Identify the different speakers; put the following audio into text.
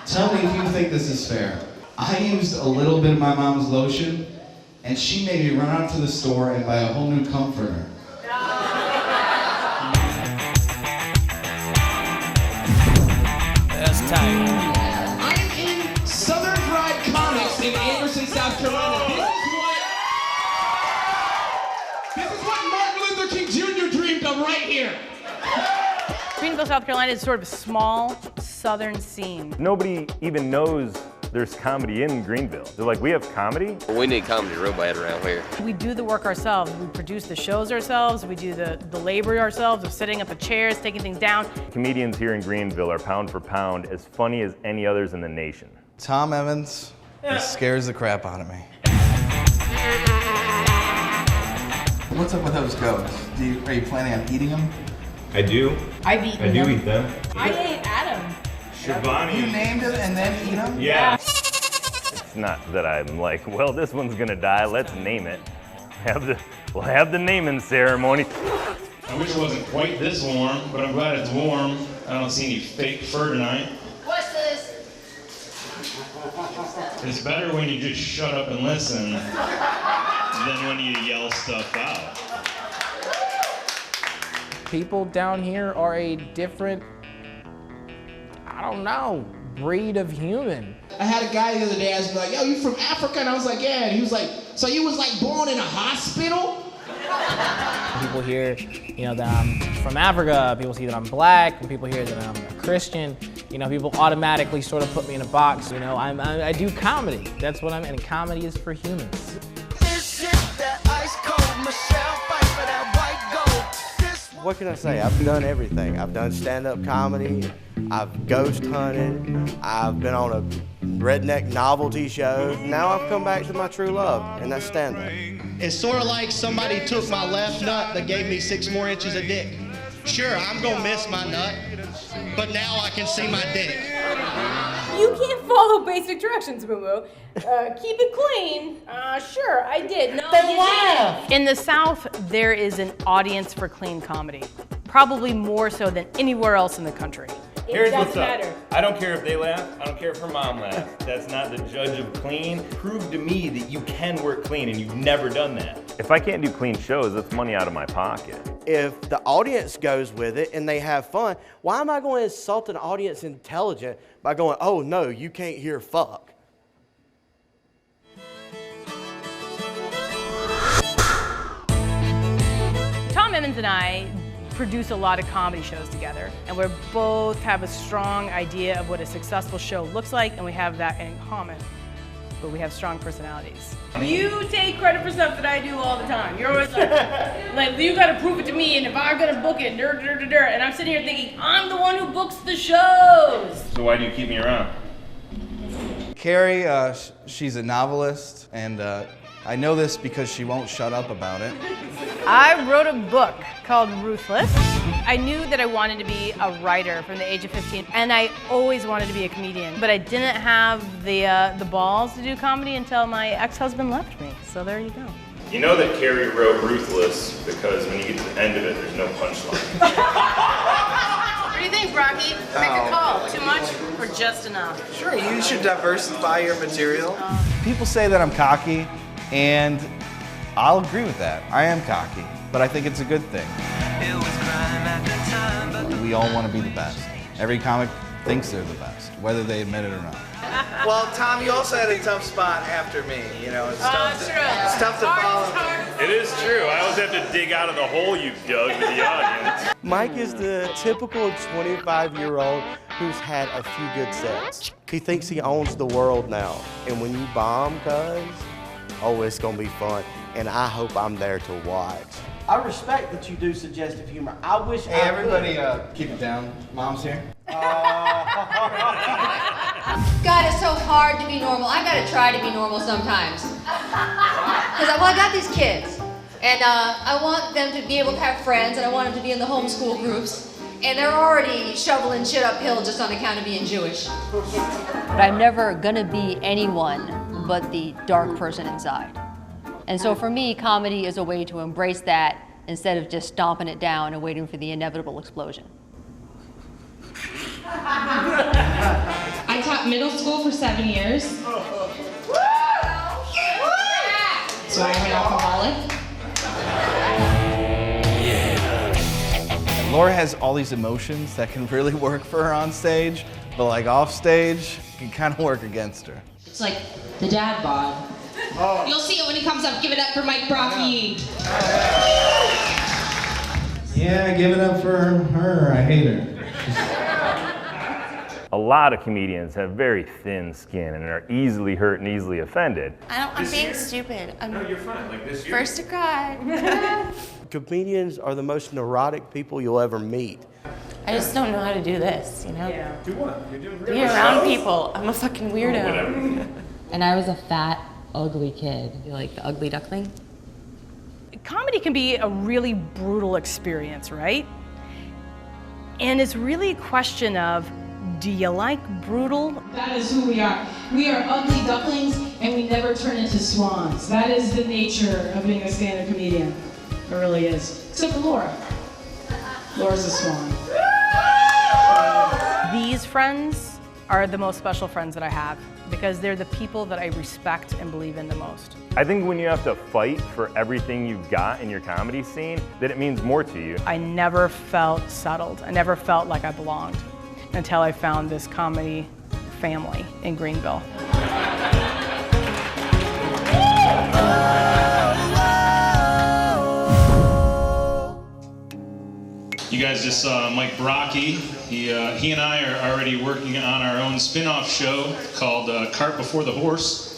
Speaker 1: Tell me if you think this is fair. I used a little bit of my mom's lotion, and she made me run out to the store and buy a whole new comforter.
Speaker 2: That's tight.
Speaker 3: I am in Southern Fried Comics in Anderson, South Carolina. This is what Martin Luther King Jr. dreamed of right here.
Speaker 4: Greenville, South Carolina is sort of a small southern scene.
Speaker 5: Nobody even knows there's comedy in Greenville. They're like, we have comedy?
Speaker 6: We need comedy real bad around here.
Speaker 4: We do the work ourselves. We produce the shows ourselves. We do the labor ourselves of setting up the chairs, taking things down.
Speaker 5: Comedians here in Greenville are pound for pound as funny as any others in the nation.
Speaker 1: Tom Evans, he scares the crap out of me. What's up with those goats? Are you planning on eating them?
Speaker 5: I do.
Speaker 4: I've eaten them.
Speaker 5: Eat them.
Speaker 4: I ate Adam.
Speaker 5: Shivani.
Speaker 1: You named it and then eat them?
Speaker 5: Yeah. It's not that I'm like, well, this one's gonna die, let's name it. We'll have the naming ceremony.
Speaker 7: I wish it wasn't quite this warm, but I'm glad it's warm. I don't see any fake fur tonight.
Speaker 4: What's this?
Speaker 7: It's better when you just shut up and listen than when you yell stuff out.
Speaker 2: People down here are a different, I don't know, breed of human.
Speaker 3: I had a guy the other day ask me like, yo, you from Africa? And I was like, yeah. And he was like, so you was like born in a hospital?
Speaker 2: People hear, that I'm from Africa. People see that I'm black. When people hear that I'm a Christian, people automatically sort of put me in a box. I do comedy. That's what I'm in. Comedy is for humans.
Speaker 8: This is that ice cold Michelle fight for that white gold.
Speaker 9: What can I say? I've done everything. I've done stand-up comedy. I've ghost hunted. I've been on a redneck novelty show. Now I've come back to my true love, and that's stand-up.
Speaker 10: It's sort of like somebody took my left nut that gave me 6 more inches of dick. Sure, I'm gonna miss my nut, but now I can see my dick.
Speaker 4: You can't follow basic directions, Moo Moo. Keep it clean. Sure, I did. No,
Speaker 8: Then
Speaker 4: you
Speaker 8: laugh.
Speaker 4: didn't. In the South, there is an audience for clean comedy. Probably more so than anywhere else in the country.
Speaker 5: Here's what's up. I don't care if they laugh. I don't care if her mom laughs. That's not the judge of clean. Prove to me that you can work clean, and you've never done that. If I can't do clean shows, that's money out of my pocket.
Speaker 9: If the audience goes with it and they have fun, why am I going to insult an audience intelligent by going, oh no, you can't hear fuck?
Speaker 4: Tom Evans and I produce a lot of comedy shows together, and we both have a strong idea of what a successful show looks like, and we have that in common. But we have strong personalities. You take credit for stuff that I do all the time. You're always like you gotta prove it to me, and if I'm gonna book it, and I'm sitting here thinking, I'm the one who books the shows.
Speaker 5: So why do you keep me around?
Speaker 1: Carrie, she's a novelist, and I know this because she won't shut up about it.
Speaker 4: I wrote a book called Ruthless. I knew that I wanted to be a writer from the age of 15, and I always wanted to be a comedian, but I didn't have the balls to do comedy until my ex-husband left me, so there you go.
Speaker 5: You know that Carrie wrote Ruthless because when you get to the end of it, there's no punchline.
Speaker 4: What do you think, Rocky? Make a call. Too much or just enough?
Speaker 11: Sure, you should diversify your material.
Speaker 1: People say that I'm cocky, and I'll agree with that. I am cocky, but I think it's a good thing. We all want to be the best. Every comic thinks they're the best, whether they admit it or not.
Speaker 11: Well, Tom, you also had a tough spot after me. It's tough to follow.
Speaker 5: It is true. I always have to dig out of the hole you've dug with the audience.
Speaker 9: Mike is the typical 25-year-old who's had a few good sets. He thinks he owns the world now. And when you bomb, it's gonna be fun. And I hope I'm there to watch.
Speaker 8: I respect that you do suggestive humor. I wish
Speaker 1: Hey, everybody, keep it down. Mom's here.
Speaker 12: God, it's so hard to be normal. I gotta try to be normal sometimes. Because I got these kids, and I want them to be able to have friends, and I want them to be in the homeschool groups, and they're already shoveling shit uphill just on account of being Jewish.
Speaker 13: But I'm never gonna be anyone but the dark person inside. And so for me, comedy is a way to embrace that instead of just stomping it down and waiting for the inevitable explosion.
Speaker 3: I taught
Speaker 14: middle school for 7 years. So I'm an alcoholic.
Speaker 15: Laura has all these emotions that can really work for her on stage, but like off stage, it can kind of work against her.
Speaker 14: It's like the dad bod.
Speaker 15: Oh.
Speaker 14: You'll see it when he comes up. Give it up for Mike Brocky.
Speaker 1: Yeah, give it up for her. I hate her.
Speaker 5: A lot of comedians have very thin skin and are easily hurt and easily offended.
Speaker 16: I'm being stupid.
Speaker 5: No, you're fine. Like this year.
Speaker 16: First to cry.
Speaker 9: Comedians are the most neurotic people you'll ever meet.
Speaker 16: I just don't know how to do this, you know?
Speaker 5: Yeah. Do what? You're doing
Speaker 16: Be around people. I'm a fucking weirdo.
Speaker 5: Whatever.
Speaker 17: And I was a fat, ugly kid. You like the ugly duckling?
Speaker 4: Comedy can be a really brutal experience, right? And it's really a question of, do you like brutal?
Speaker 14: That is who we are. We are ugly ducklings, and we never turn into swans. That is the nature of being a stand-up comedian. It really is. Except for Laura. Laura's a swan.
Speaker 4: These friends are the most special friends that I have because they're the people that I respect and believe in the most.
Speaker 5: I think when you have to fight for everything you've got in your comedy scene, that it means more to you.
Speaker 4: I never felt settled. I never felt like I belonged until I found this comedy family in Greenville.
Speaker 7: You guys just saw Mike Brocky. He and I are already working on our own spin-off show called Cart Before the Horse.